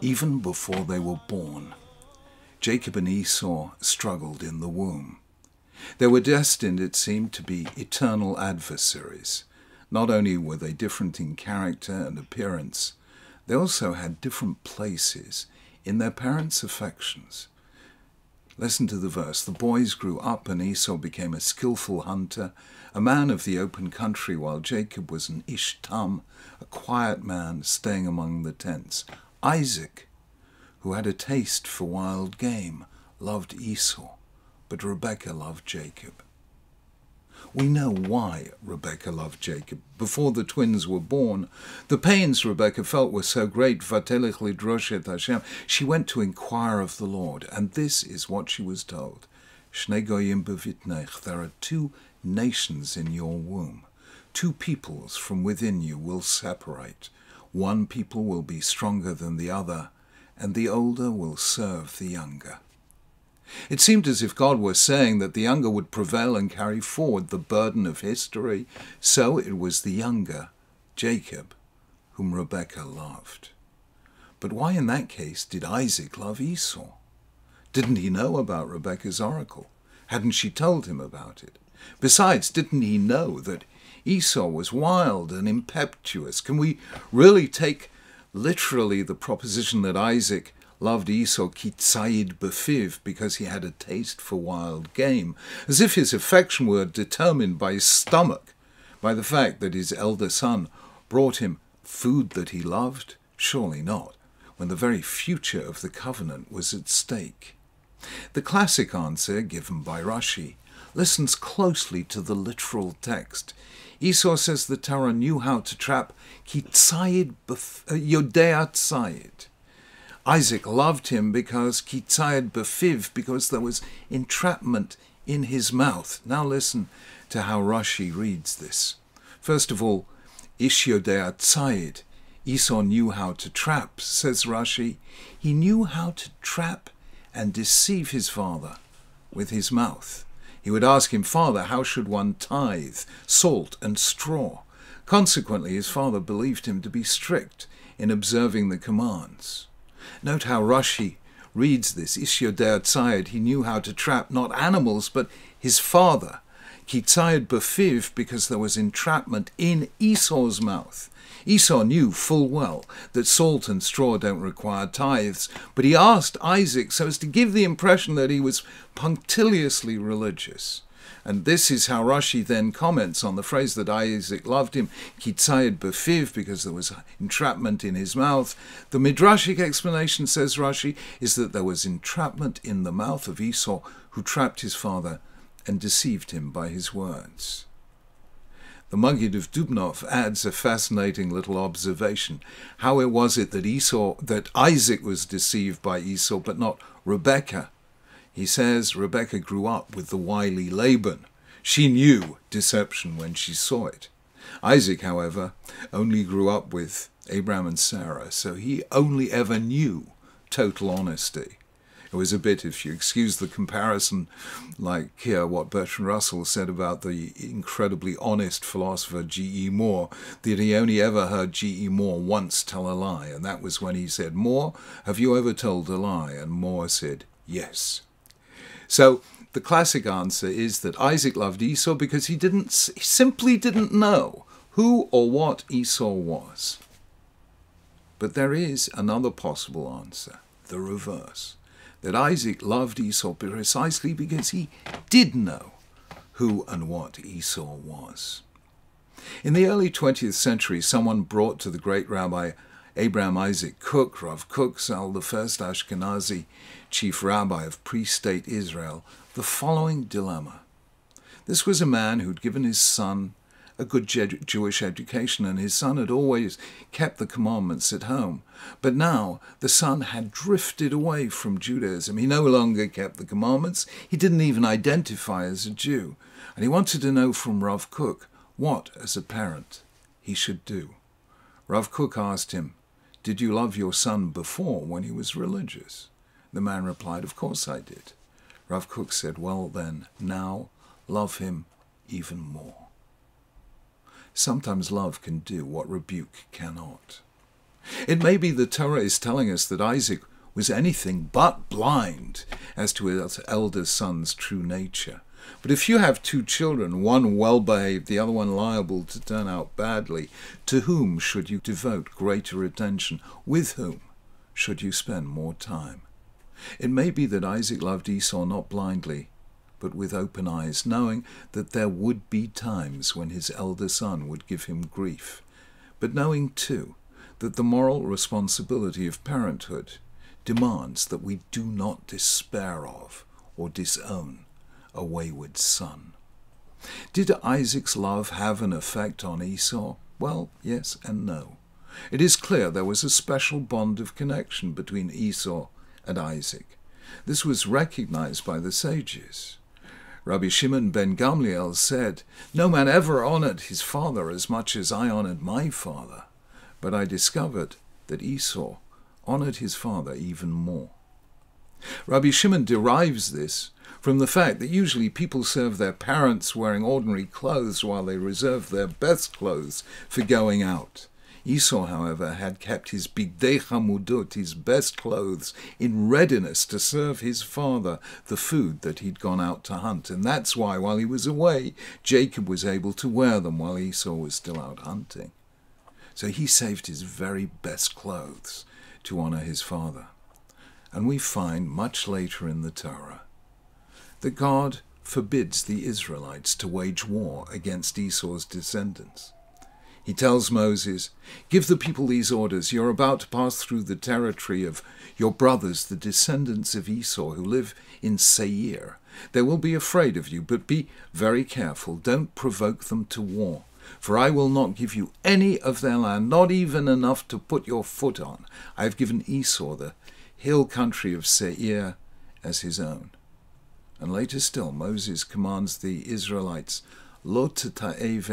Even before they were born, Jacob and Esau struggled in the womb. They were destined, it seemed, to be eternal adversaries. Not only were they different in character and appearance, they also had different places in their parents' affections. Listen to the verse. The boys grew up, and Esau became a skillful hunter, a man of the open country, while Jacob was an Ishtam, a quiet man staying among the tents. Isaac, who had a taste for wild game, loved Esau, but Rebekah loved Jacob. We know why Rebekah loved Jacob. Before the twins were born, the pains Rebekah felt were so great, Vatelech lidrosh et Hashem, she went to inquire of the Lord, and this is what she was told. Shnei goyim bevitnech, there are 2 nations in your womb. 2 peoples from within you will separate. One people will be stronger than the other, and the older will serve the younger. It seemed as if God was saying that the younger would prevail and carry forward the burden of history. So it was the younger, Jacob, whom Rebekah loved. But why in that case did Isaac love Esau? Didn't he know about Rebekah's oracle? Hadn't she told him about it? Besides, didn't he know that Esau was wild and impetuous? Can we really take literally the proposition that Isaac loved Esau kitzayid befiv because he had a taste for wild game, as if his affection were determined by his stomach, by the fact that his elder son brought him food that he loved? Surely not, when the very future of the covenant was at stake. The classic answer, given by Rashi, listens closely to the literal text. Esau says the Torah knew how to trap kitzayid yodea tzayid. Isaac loved him because kitzayid befiv, because there was entrapment in his mouth. Now listen to how Rashi reads this. First of all, ish yodea tzayid. Esau knew how to trap, says Rashi. He knew how to trap and deceive his father with his mouth. He would ask him, "Father, how should one tithe salt and straw?" Consequently, his father believed him to be strict in observing the commands. Note how Rashi reads this. Ish yodea tzayid, he knew how to trap not animals, but his father. Kitzayid befiv, because there was entrapment in Esau's mouth. Esau knew full well that salt and straw don't require tithes, but he asked Isaac so as to give the impression that he was punctiliously religious. And this is how Rashi then comments on the phrase that Isaac loved him, kitzayid befiv, because there was entrapment in his mouth. The midrashic explanation, says Rashi, is that there was entrapment in the mouth of Esau, who trapped his father and deceived him by his words. The Maggid of Dubnov adds a fascinating little observation. How was it that Isaac was deceived by Esau, but not Rebekah? He says Rebekah grew up with the wily Laban. She knew deception when she saw it. Isaac, however, only grew up with Abraham and Sarah, so he only ever knew total honesty. It was a bit, if you excuse the comparison, like what Bertrand Russell said about the incredibly honest philosopher G.E. Moore, that he only ever heard G.E. Moore once tell a lie, and that was when he said, "Moore, have you ever told a lie?" And Moore said, "Yes." So the classic answer is that Isaac loved Esau because he simply didn't know who or what Esau was. But there is another possible answer, the reverse, that Isaac loved Esau precisely because he did know who and what Esau was. In the early 20th century, someone brought to the great Rabbi Abraham Isaac Kook, Rav Kook, the first Ashkenazi chief rabbi of pre-state Israel, the following dilemma. This was a man who'd given his son a good Jewish education, and his son had always kept the commandments at home. But now the son had drifted away from Judaism. He no longer kept the commandments. He didn't even identify as a Jew. And he wanted to know from Rav Kook what, as a parent, he should do. Rav Kook asked him, "Did you love your son before when he was religious?" The man replied, "Of course I did." Rav Kook said, "Well then, now love him even more. Sometimes love can do what rebuke cannot. It may be the Torah is telling us that Isaac was anything but blind as to his elder son's true nature. But if you have two children, one well-behaved, the other one liable to turn out badly, to whom should you devote greater attention? With whom should you spend more time? It may be that Isaac loved Esau not blindly, but with open eyes, knowing that there would be times when his elder son would give him grief, but knowing too that the moral responsibility of parenthood demands that we do not despair of or disown a wayward son. Did Isaac's love have an effect on Esau? Well, yes and no. It is clear there was a special bond of connection between Esau and Isaac. This was recognized by the sages. Rabbi Shimon ben Gamliel said, "No man ever honored his father as much as I honored my father, but I discovered that Esau honored his father even more." Rabbi Shimon derives this from the fact that usually people serve their parents wearing ordinary clothes while they reserve their best clothes for going out. Esau, however, had kept his bigdei chamudot, his best clothes, in readiness to serve his father the food that he'd gone out to hunt. And that's why, while he was away, Jacob was able to wear them while Esau was still out hunting. So he saved his very best clothes to honor his father. And we find much later in the Torah that God forbids the Israelites to wage war against Esau's descendants. He tells Moses, "Give the people these orders. You're about to pass through the territory of your brothers, the descendants of Esau, who live in Seir. They will be afraid of you, but be very careful. Don't provoke them to war. For I will not give you any of their land, not even enough to put your foot on. I have given Esau the hill country of Seir as his own." And later still, Moses commands the Israelites, "Lo teta'ev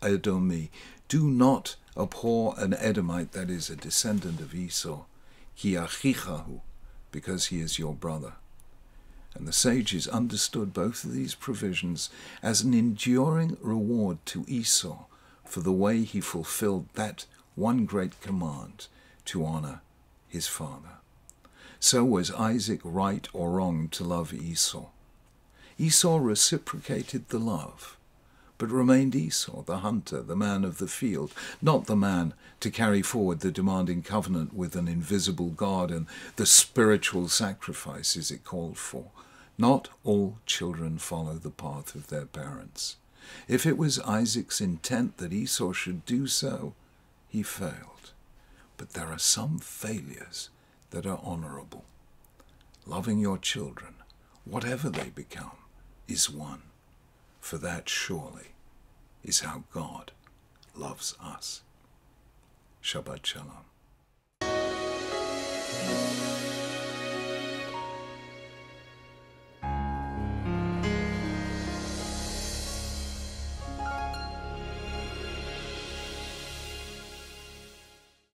Edomi, do not abhor an Edomite, that is, a descendant of Esau, ki achichahu, because he is your brother." And the sages understood both of these provisions as an enduring reward to Esau for the way he fulfilled that one great command to honor his father. So was Isaac right or wrong to love Esau? Esau reciprocated the love, but remained Esau, the hunter, the man of the field, not the man to carry forward the demanding covenant with an invisible God and the spiritual sacrifices it called for. Not all children follow the path of their parents. If it was Isaac's intent that Esau should do so, he failed. But there are some failures that are honorable. Loving your children, whatever they become, is one. For that surely is how God loves us. Shabbat Shalom.